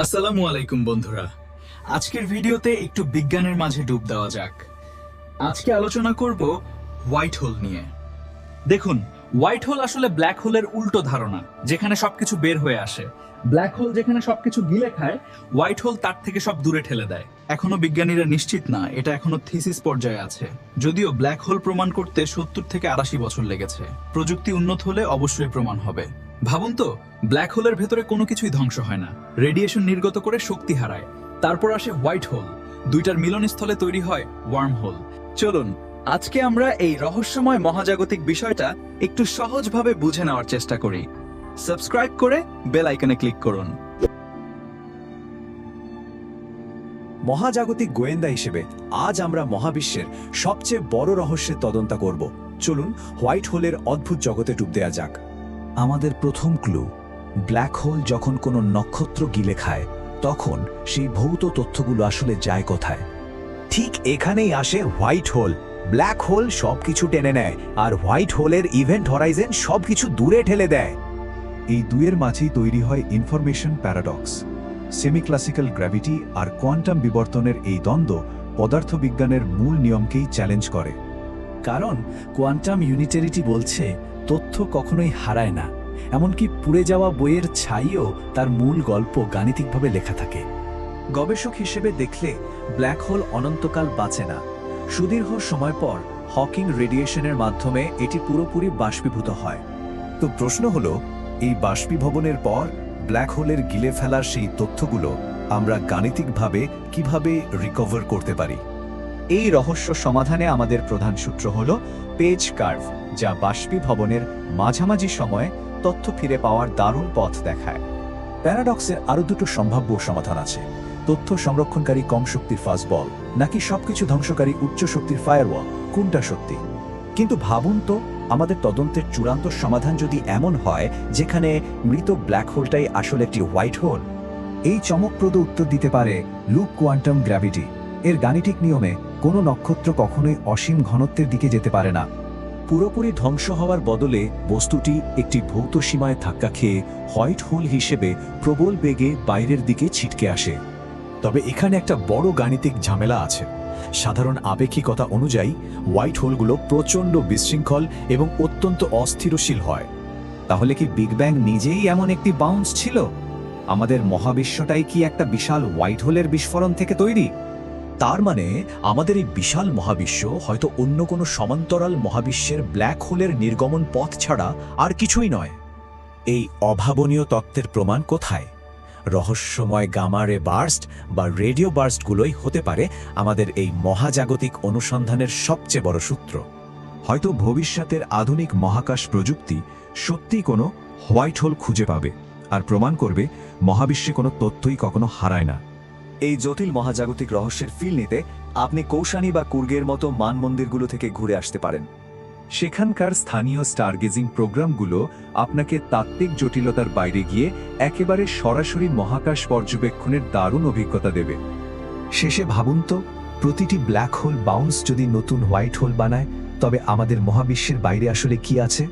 আসসালামু আলাইকুম বন্ধুরা। আজকের ভিডিওতে একটু বিজ্ঞানের মাঝে ডুব দেওয়া যাক। আজকে আলোচনা করব হোয়াইট হোল নিয়ে। দেখুন, হোয়াইট হোল আসলে ব্ল্যাক হোলের উল্টো ধারণা, যেখানে সবকিছু বের হয়ে আসে। ব্ল্যাক হোল যেখানে সবকিছু গিলে খায়, হোয়াইট হোল তার থেকে সব দূরে ঠেলে দেয়। এখনো বিজ্ঞানীরা নিশ্চিত না, এটা এখনো থিসিস পর্যায়ে আছে। যদিও ব্ল্যাক হোল প্রমাণ করতে 70 থেকে 80 বছর লেগেছে। প্রযুক্তি উন্নত হলে অবশ্যই প্রমাণ হবে। ভাবুন তো, ব্ল্যাক হোলের ভেতরে কোনো কিছুই ধ্বংস হয় না, রেডিয়েশন নির্গত করে শক্তি হারায়। তারপর আসে হোয়াইট হোল, দুইটার মিলনস্থলে তৈরি হয় ওয়ার্ম হোল। চলুন আজকে আমরা এই রহস্যময় মহাজাগতিক বিষয়টা একটু সহজভাবে বুঝে নেওয়ার চেষ্টা করি। সাবস্ক্রাইব করে বেল আইকনে ক্লিক করুন। মহাজাগতিক গোয়েন্দা হিসেবে আজ আমরা মহাবিশ্বের সবচেয়ে বড় রহস্যের তদন্ত করব। চলুন হোয়াইট হোলের অদ্ভুত জগতে ডুব দেওয়া যাক। আমাদের প্রথম ক্লু, ব্ল্যাক হোল যখন কোনো নক্ষত্র গিলে খায়, তখন সেই ভৌত তথ্যগুলো আসলে যায় কোথায়? ঠিক এখানেই আসে হোয়াইট হোল। ব্ল্যাক হোল সবকিছু টেনে নেয়, আর হোয়াইট হোলের ইভেন্ট হরাইজেন সবকিছু দূরে ঠেলে দেয়। এই দুয়ের মাঝেই তৈরি হয় information paradox. Semi classical gravity আর কোয়ান্টাম বিবর্তনের এই দ্বন্দ্ব পদার্থবিজ্ঞানের মূল নিয়মকেই চ্যালেঞ্জ করে। কারণ কোয়ান্টাম ইউনিটারিটি বলছে তথ্য কখনোই হারায় না, এমনকি পুড়ে যাওয়া বইয়ের ছাইও তার মূল গল্প গাণিতিকভাবে লেখা থাকে। গবেষক হিসেবে দেখলে ব্ল্যাক হোল অনন্তকাল বাঁচে না। সুদীর্ঘ সময় পর হকিং রেডিয়েশনের মাধ্যমে এটি পুরোপুরি বাষ্পীভূত হয়। তো প্রশ্ন হলো, এই বাষ্পীভবনের পর ব্ল্যাক হোলের গিলে ফেলার সেই তথ্যগুলো আমরা গাণিতিকভাবে কিভাবে রিকভার করতে পারি? এই রহস্য সমাধানে আমাদের প্রধান সূত্র হলো পেজ কার্ভ, যা বাষ্পীভবনের মাঝামাঝি সময়ে তথ্য ফিরে পাওয়ার দারুণ পথ দেখায়। প্যারাডক্সের আরও দুটো সম্ভাব্য সমাধান আছে। তথ্য সংরক্ষণকারী কম শক্তির ফাস্টবল, নাকি সবকিছু ধ্বংসকারী উচ্চ শক্তির ফায়ারওয়াল, কোনটা সত্যি? কিন্তু ভাবুন তো, আমাদের তদন্তের চূড়ান্ত সমাধান যদি এমন হয় যেখানে মৃত ব্ল্যাক হোলটাই আসলে একটি হোয়াইট হোল। এই চমকপ্রদ উত্তর দিতে পারে লুপ কোয়ান্টাম গ্র্যাভিটি। এর গাণিতিক নিয়মে কোনো নক্ষত্র কখনোই অসীম ঘনত্বের দিকে যেতে পারে না। পুরোপুরি ধ্বংস হওয়ার বদলে বস্তুটি একটি ভৌত সীমায় ধাক্কা খেয়ে হোয়াইট হোল হিসেবে প্রবল বেগে বাইরের দিকে ছিটকে আসে। তবে এখানে একটা বড় গাণিতিক ঝামেলা আছে। সাধারণ আপেক্ষিকতা অনুযায়ী হোয়াইট হোলগুলো প্রচণ্ড বিশৃঙ্খল এবং অত্যন্ত অস্থিরশীল হয়। তাহলে কি বিগ ব্যাং নিজেই এমন একটি বাউন্স ছিল? আমাদের মহাবিশ্বটাই কি একটা বিশাল হোয়াইট হোলের বিস্ফোরণ থেকে তৈরি? তার মানে আমাদের এই বিশাল মহাবিশ্ব হয়তো অন্য কোনো সমান্তরাল মহাবিশ্বের ব্ল্যাক হোলের নির্গমন পথ ছাড়া আর কিছুই নয়। এই অভাবনীয় তত্ত্বের প্রমাণ কোথায়? রহস্যময় গামা রে বার্স্ট বা রেডিও বার্স্টগুলোই হতে পারে আমাদের এই মহাজাগতিক অনুসন্ধানের সবচেয়ে বড় সূত্র। হয়তো ভবিষ্যতের আধুনিক মহাকাশ প্রযুক্তি সত্যিই কোনো হোয়াইট হোল খুঁজে পাবে আর প্রমাণ করবে মহাবিশ্বে কোনো তথ্যই কখনো হারায় না। এই জটিল মহাজাগতিক রহস্যের ফিল নিতে আপনি কৌশানি বা কুর্গের মতো মানমন্দিরগুলো থেকে ঘুরে আসতে পারেন। সেখানকার স্থানীয় স্টারগেজিং প্রোগ্রামগুলো আপনাকে তাত্ত্বিক জটিলতার বাইরে গিয়ে একেবারে সরাসরি মহাকাশ পর্যবেক্ষণের দারুণ অভিজ্ঞতা দেবে। শেষে ভাবুন তো, প্রতিটি ব্ল্যাক হোল বাউন্স যদি নতুন হোয়াইট হোল বানায়, তবে আমাদের মহাবিশ্বের বাইরে আসলে কি আছে?